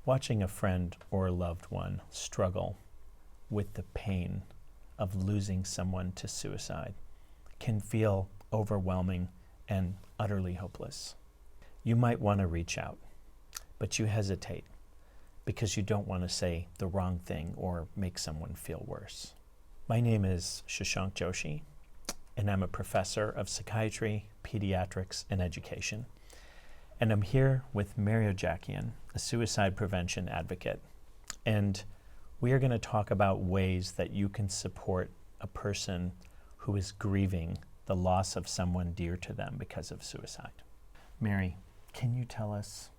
Watching a friend or loved one struggle with the pain of losing someone to suicide can feel overwhelming and utterly hopeless. You might want to reach out, but you hesitate because you don't want to say the wrong thing or make someone feel worse. My name is Shashank Joshi, and I'm a professor of psychiatry, pediatrics, and education. And I'm here with Mary Ojakian, a suicide prevention advocate. And we are going to talk about ways that you can support a person who is grieving the loss of someone dear to them because of suicide. Mary, can you tell us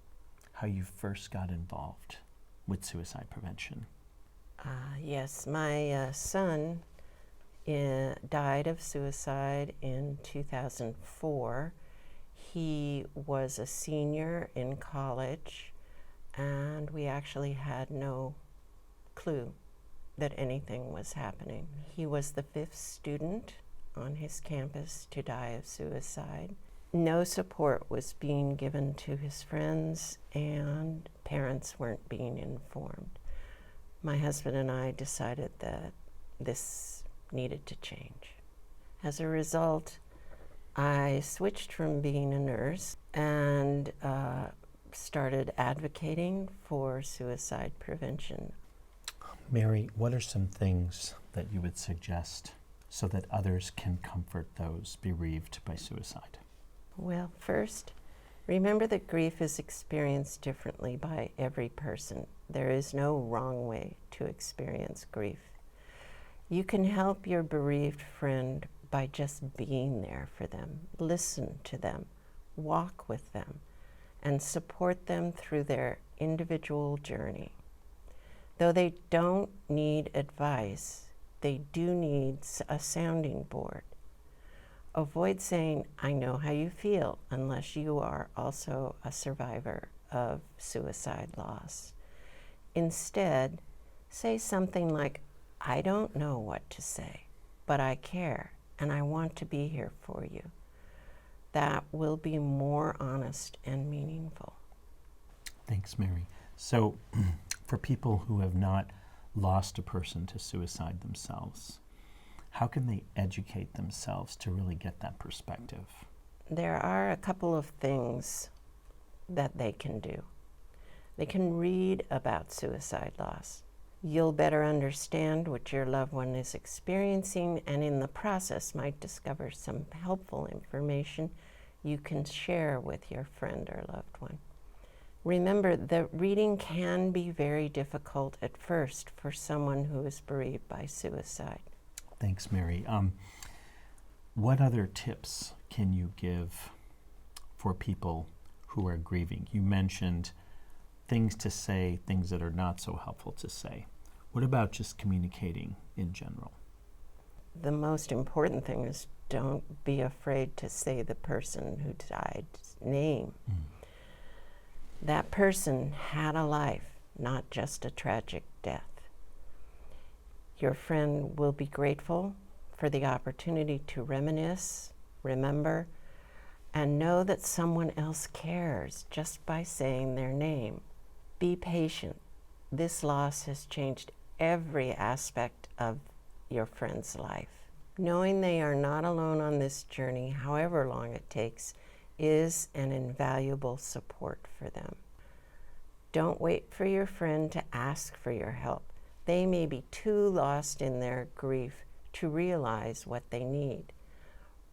how you first got involved with suicide prevention? Yes, my son died of suicide in 2004. He was a senior in college, and we actually had no clue that anything was happening. He was the 5th student on his campus to die of suicide. No support was being given to his friends, and parents weren't being informed. My husband and I decided that this needed to change. As a result, I switched from being a nurse and started advocating for suicide prevention. Mary, what are some things that you would suggest so that others can comfort those bereaved by suicide? Well, first, remember that grief is experienced differently by every person. There is no wrong way to experience grief. You can help your bereaved friend by just being there for them, listen to them, walk with them, and support them through their individual journey. Though they don't need advice, they do need a sounding board. Avoid saying, "I know how you feel," unless you are also a survivor of suicide loss. Instead, say something like, "I don't know what to say, but I care, and I want to be here for you." That will be more honest and meaningful. Thanks, Mary. So, for people who have not lost a person to suicide themselves, how can they educate themselves to really get that perspective? There are a couple of things that they can do. They can read about suicide loss. You'll better understand what your loved one is experiencing, and in the process might discover some helpful information you can share with your friend or loved one. Remember that reading can be very difficult at first for someone who is bereaved by suicide. Thanks, Mary. What other tips can you give for people who are grieving? You mentioned things to say, things that are not so helpful to say. What about just communicating in general? The most important thing is don't be afraid to say the person who died's name. That person had a life, not just a tragic death. Your friend will be grateful for the opportunity to reminisce, remember, and know that someone else cares just by saying their name. Be patient. This loss has changed every aspect of your friend's life. Knowing they are not alone on this journey, however long it takes, is an invaluable support for them. Don't wait for your friend to ask for your help. They may be too lost in their grief to realize what they need.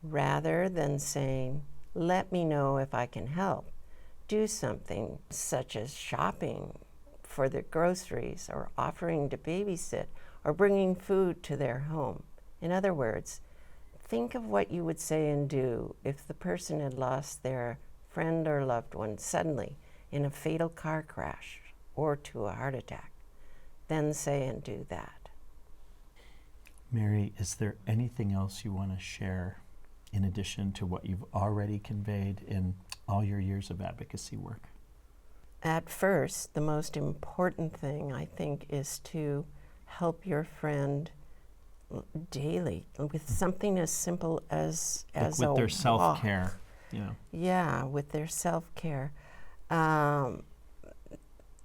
Rather than saying, "Let me know if I can help," do something such as shopping for the groceries or offering to babysit or bringing food to their home. In other words, think of what you would say and do if the person had lost their friend or loved one suddenly in a fatal car crash or to a heart attack. Then say and do that. Mary, is there anything else you want to share in addition to what you've already conveyed in all your years of advocacy work? At first, the most important thing, I think, is to help your friend daily with something as simple as with a their walk. self-care. Yeah, with their self-care.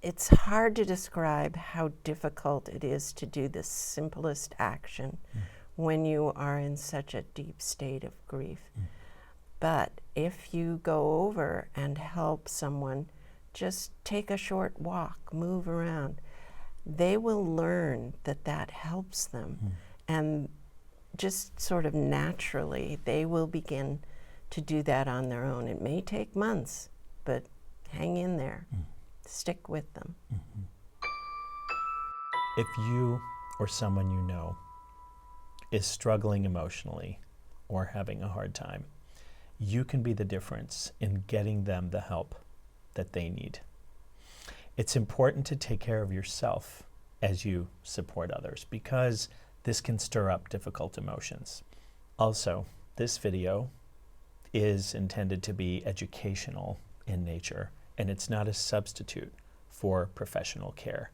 it's hard to describe how difficult it is to do the simplest action when you are in such a deep state of grief. But if you go over and help someone, just take a short walk, move around, they will learn that that helps them. And just sort of naturally, they will begin to do that on their own. It may take months, but hang in there. Stick with them. If you or someone you know is struggling emotionally or having a hard time, you can be the difference in getting them the help that they need. It's important to take care of yourself as you support others, because this can stir up difficult emotions. Also, this video is intended to be educational in nature, and it's not a substitute for professional care.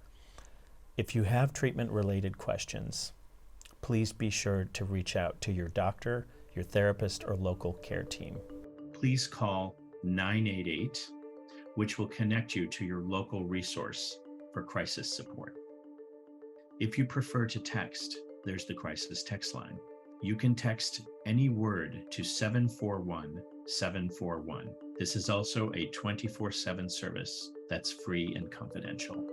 If you have treatment-related questions, please be sure to reach out to your doctor, your therapist, or local care team. Please call 988, which will connect you to your local resource for crisis support. If you prefer to text, there's the crisis text line. You can text any word to 741-741. This is also a 24/7 service that's free and confidential.